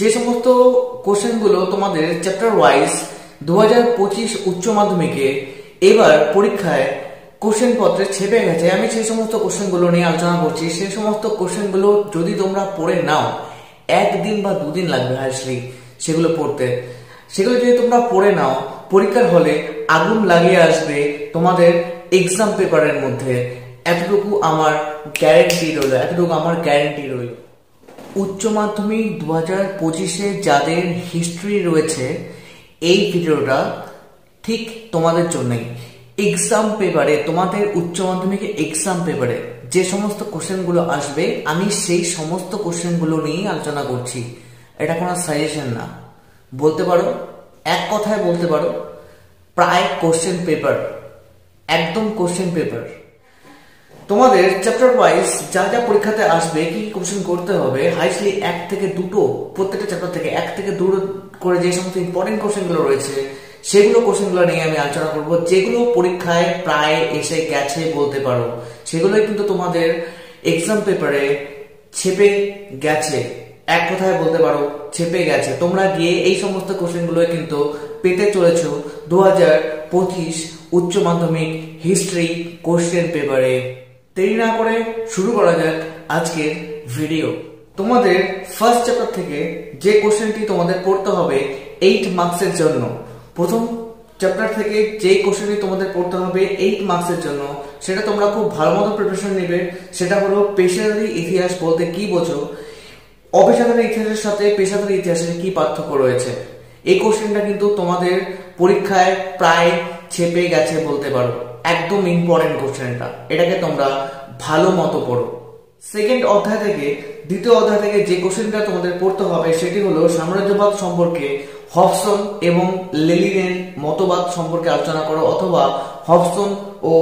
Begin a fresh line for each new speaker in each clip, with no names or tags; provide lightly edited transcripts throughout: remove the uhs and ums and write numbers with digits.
যে সমস্ত কোশ্চেনগুলো তোমাদের চ্যাপ্টার ওয়াইজ 2025 উচ্চ মাধ্যমিকে এবার পরীক্ষায় কোশ্চেন পত্রে ছেপে গেছে, আমি সেই সমস্ত কোশ্চেনগুলো নিয়ে আলোচনা করছি। সেই সমস্ত কোশ্চেনগুলো যদি তোমরা পড়ে নাও, একদিন বা দুদিন লাগবে হার্ডলি সেগুলো পড়তে। সেগুলো যদি তোমরা পড়ে নাও, পরীক্ষার হলে আগুন লাগিয়ে আসবে তোমাদের এক্সাম পেপারের মধ্যে। এতটুকু আমার গ্যারেন্টি রইল। উচ্চ মাধ্যমিক 2025-এ যাদের হিস্ট্রি রয়েছে, এই ভিডিওটা ঠিক তোমাদের জন্যই। এক্সাম পেপারে, তোমাদের উচ্চ মাধ্যমিকে এক্সাম পেপারে যে সমস্ত কোশ্চেনগুলো আসবে, আমি সেই সমস্ত কোশ্চেনগুলো নিয়ে আলোচনা করছি। এটা কোনো সাজেশন না, বলতে পারো এক কথায় বলতে পারো প্রায় কোশ্চেন পেপার, একদম কোশ্চেন পেপার। তোমাদের চ্যাপ্টার ওয়াইজ যা যা পরীক্ষাতে আসবে, কি কোশ্চেন করতে হবে, হাইস্টলি 1 থেকে 2, প্রত্যেকটা চ্যাপ্টার থেকে 1 থেকে 2 করে যে সমস্ত ইম্পর্টেন্ট কোশ্চেনগুলো রয়েছে, সেগুলো কোশ্চেনগুলো নিয়ে আমি আলোচনা করব। যেগুলো পরীক্ষায় প্রায় এসে গেছে বলতে পারো, সেগুলোই কিন্তু তোমাদের এক্সাম পেপারে ছেপে গেছে। এক কথায় বলতে পারো ছেপে গেছে। তোমরা গিয়ে এই সমস্ত কোশ্চেনগুলো কিন্তু পেতে চলেছ 2025 উচ্চ মাধ্যমিক হিস্ট্রি কোশ্চেন পেপারে। দেরি না করে শুরু করা যাক আজকের ভিডিও। তোমাদের ফার্স্ট চ্যাপ্টার থেকে যে কোশ্চেনটি তোমাদের পড়তে হবে 8 মার্কসের জন্য, প্রথম চ্যাপ্টার থেকে যে কোশ্চেনটি তোমাদের পড়তে হবে 8 মার্কসের জন্য, সেটা তোমরা খুব ভালো মতো প্রিপারেশন নেবে। সেটা হলো পেশাদারি ইতিহাস বলতে কি বোঝো, অপেশাদারি ইতিহাসের সাথে পেশাদারি ইতিহাসের কি পার্থক্য রয়েছে। এই কোশ্চেনটা কিন্তু তোমাদের পরীক্ষায় প্রায় ছেপে গেছে বলতে পারো, একদম ইম্পর্টেন্ট কোশ্চেনটা। এটাকে তোমরা ভালো মতো পড়ো। সেকেন্ড অধ্যায় থেকে দ্বিতীয় অধ্যায় থেকে যে কোশ্চেনটা তোমাদের পড়তে হবে, সেটি হলো সাম্রাজ্যবাদ সম্পর্কে হবসন এবং লেনিনের মতবাদ সম্পর্কে আলোচনা করো, অথবা হবসন ও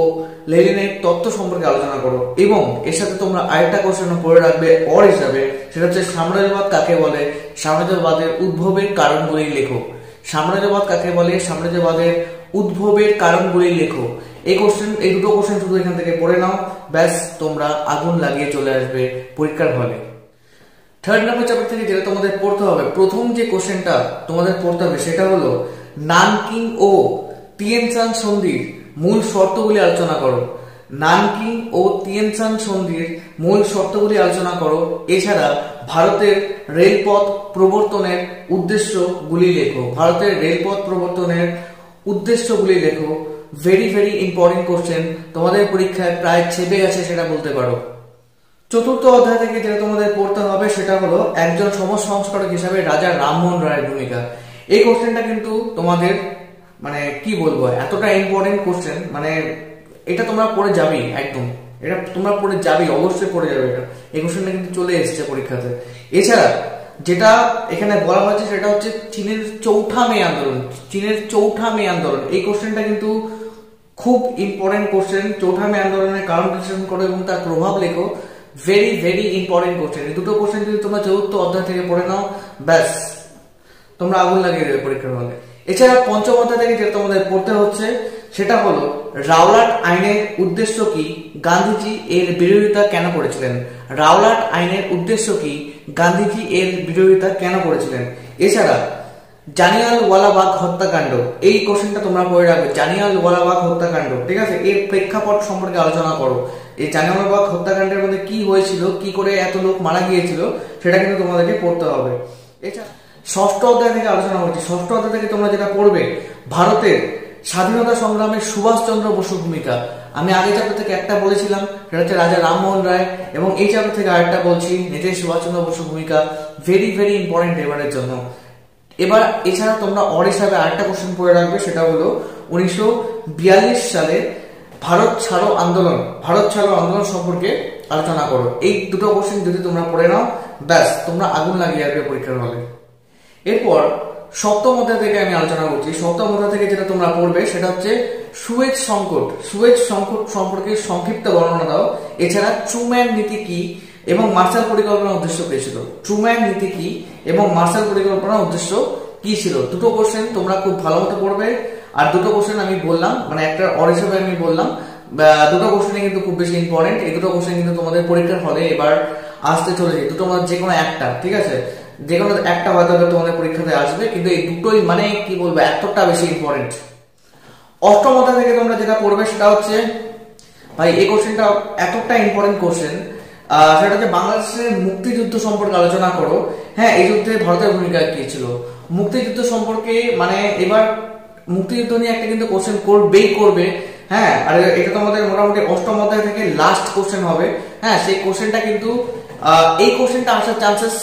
লেনিনের তত্ত্ব সম্পর্কে আলোচনা করো। এবং এর সাথে তোমরা আরেকটা কোশ্চেন পড়ে রাখবে অর হিসাবে, সেটা হচ্ছে সাম্রাজ্যবাদ কাকে বলে, সাম্রাজ্যবাদের উদ্ভবের কারণগুলি লেখো। সাম্রাজ্যবাদ কাকে বলে, সাম্রাজ্যবাদের উদ্ভবের কারণগুলি লেখো। এই দুটো কোশ্চেন শুধু এখান থেকে পড়ে নাও, ব্যাস তোমরা আগুন লাগিয়ে চলে আসবে পরীক্ষার হলে। থার্ড নাম্বার চ্যাপ্টার থেকে যেটা তোমাদের পড়তে হবে, প্রথম যে কোশ্চেনটা তোমাদের পড়তে হবে সেটা হলো নানকিং ও তিয়ানসান সন্ধির মূল শর্তগুলি আলোচনা করো। নানকিং ও তিয়ানসান সন্ধির মূল শর্তগুলি আলোচনা করো। এছাড়া ভারতের রেলপথ প্রবর্তনের উদ্দেশ্যগুলি লেখো। ভারতের রেলপথ প্রবর্তনের উদ্দেশ্যগুলি লেখো। ভেরি ভেরি ইম্পর্টেন্ট কোশ্চেন, তোমাদের পরীক্ষায় প্রায় ছেপে গেছে সেটা বলতে পারো। চতুর্থ অধ্যায় থেকে যেটা তোমাদের পড়তে হবে সেটা হলো একজন সমাজ সংস্কারক হিসাবে রাজা রামমোহন রায়ের ভূমিকা। এই কোশ্চেনটা কিন্তু তোমাদের মানে কি বলবো, এতটা ইম্পর্টেন্ট কোশ্চেন, মানে এটা তোমরা পড়ে যাবেই, একদম এটা তোমরা পড়ে যাবেই, অবশ্যই পড়ে যাবে এটা। এই কোশ্চেনটা কিন্তু চলে এসেছে পরীক্ষাতে। এছাড়া যেটা এখানে বলা হয়েছে সেটা হচ্ছে চীনের চৌঠা মে আন্দোলন। এই কোশ্চেনটা কিন্তু খুব ইম্পর্টেন্ট কোশ্চেন। চৌঠা মে আন্দোলনের কারণ বিশ্লেষণ করো এবং তার প্রভাব লেখো। Very very important question. এই দুটো কোশ্চেন যদি তোমরা চতুর্থ অধ্যায় থেকে পড়ে নাও, ব্যাস তোমরা আগুন লাগিয়ে দেবে পরীক্ষার হলে। এছাড়া পঞ্চম অধ্যায় থেকে যেটা তোমাদের পড়তে হচ্ছে সেটা হলো রাওলাট আইনের উদ্দেশ্য কি, গান্ধীজি এর বিরোধিতা কেন করেছিলেন। রাওলাট আইনের উদ্দেশ্য কি, গান্ধীজি এর বিরোধিতা কেন করেছিলেন। এছাড়া জালিয়ানওয়ালাবাগ হত্যাকাণ্ড, এই কোশ্চেনটা তোমরা পড়ে রাখবে। জালিয়ানওয়ালাবাগ হত্যাকাণ্ড, ঠিক আছে, এর প্রেক্ষাপট সম্পর্কে আলোচনা করো। এই জালিয়ানওয়ালাবাগ হত্যাকাণ্ডের মধ্যে কি হয়েছিল, কি করে এত লোক মারা গিয়েছিল, সেটা কিন্তু তোমাদেরকে পড়তে হবে। এছাড়া ষষ্ঠ অধ্যায় থেকে আলোচনা করছি। ষষ্ঠ অধ্যায় থেকে তোমরা যেটা পড়বে, ভারতের স্বাধীনতা সংগ্রামে সুভাষচন্দ্র বসুর ভূমিকা। আমি আগে চ্যাপ্টার থেকে একটা বলেছিলাম, সেটা হচ্ছে রাজা রামমোহন রায়, এবং এই চ্যাপ্টার থেকে আরেকটা বলছি, নেতাজি সুভাষচন্দ্র বসুর ভূমিকা। ভেরি ভেরি ইম্পর্টেন্ট এবারের জন্য। এবার এছাড়া তোমরা অর হিসাবে আরেকটা কোশ্চেন পড়ে রাখবে, সেটা হলো 1942 সালে ভারত ছাড়ো আন্দোলন সম্পর্কে আলোচনা করো। এই দুটো কোশ্চেন যদি তোমরা পড়ে নাও, ব্যাস তোমরা আগুন লাগিয়ে আসবে পরীক্ষার হলে। এরপর সপ্তম অধ্যায় থেকে আমি আলোচনা করছি। সপ্তম অধ্যায় থেকে যেটা তোমরা পড়বে সেটা হচ্ছে সুয়েজ সংকট সম্পর্কে সংক্ষিপ্ত বর্ণনা দাও। এছাড়া ট্রুম্যান নীতি কি এবং মার্শাল পরিকল্পনার উদ্দেশ্য কি ছিল। ট্রুম্যান নীতি কি এবং মার্শাল পরিকল্পনার উদ্দেশ্য কি ছিল। দুটো কোশ্চেন তোমরা খুব ভালো মতো পড়বে। আর দুটো কোশ্চেন আমি বললাম, মানে একটা অর হিসেবে আমি বললাম, দুটো কোশ্চেন কিন্তু খুব বেশি ইম্পর্টেন্ট। এই দুটো কোশ্চেন কিন্তু তোমাদের পরীক্ষার হলে এবার আসতে চলেছে। দুটো যে কোনো একটা, ঠিক আছে। যে কোনো একটা হয়তো তোমাদের পরীক্ষাতে আসবে, কিন্তু এই দুটোই মানে কি বলবো এতটা বেশি ইম্পর্টেন্ট। অষ্টম অধ্যায় থেকে তোমরা যেটা পড়বে সেটা হচ্ছে, ভাই এই কোশ্চেনটা এতটা ইম্পর্টেন্ট কোশ্চেন, সেটা হচ্ছে বাংলাদেশের মুক্তিযুদ্ধ সম্পর্কে আলোচনা করো। হ্যাঁ, এই যুদ্ধে ভারতের ভূমিকা কি ছিল, মুক্তিযুদ্ধ সম্পর্কে মানে এবার মুক্তিযুদ্ধ নিয়ে একটা কিন্তু কোশ্চেন করবে। হ্যাঁ, আর এটা তো আমাদের মোটামুটি অষ্টম অধ্যায় থেকে লাস্ট কোশ্চেন হবে। হ্যাঁ, সেই কোশ্চেনটা কিন্তু এই কোশ্চেনটা আসার চান্সেস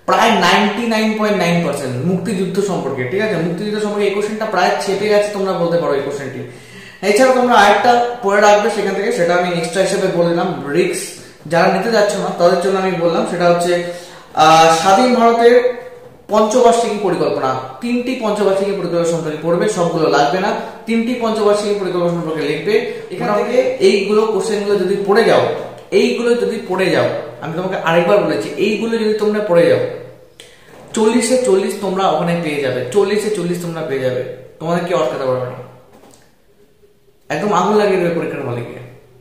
প্রায় 99.9% মুক্তিযুদ্ধ সম্পর্কে। ঠিক আছে, মুক্তিযুদ্ধ সম্পর্কে এই কোশ্চেনটা প্রায় ছেপে গেছে, তোমরা বলতে পারো এই কোশ্চেনটি। এছাড়া তোমরা আরেকটা পড়ে রাখবে সেখান থেকে, সেটা আমি এক্সট্রা হিসেবে বলে দিলাম, রিক্স যারা নিতে যাচ্ছ না তাদের জন্য আমি বললাম, সেটা হচ্ছে স্বাধীন ভারতের পঞ্চবার্ষিকী পরিকল্পনা। 3টি পঞ্চবার্ষিকী পরিকল্পনা সম্পর্কে পড়বে, সবগুলো লাগবে না, 3টি পঞ্চবার্ষিকী পরিকল্পনা সম্পর্কে লিখবে। এখান থেকে এইগুলো কোশ্চেনগুলো যদি পড়ে যাও, আমি তোমাকে আরেকবার বলেছি, এইগুলো যদি তোমরা পড়ে যাও 40-এ 40 তোমরা ওখানে পেয়ে যাবে, 40-এ 40 তোমরা পেয়ে যাবে, তোমাদের কি অটকাতে পারবে না, একদম আগুন লাগিয়ে দেবে পরীক্ষার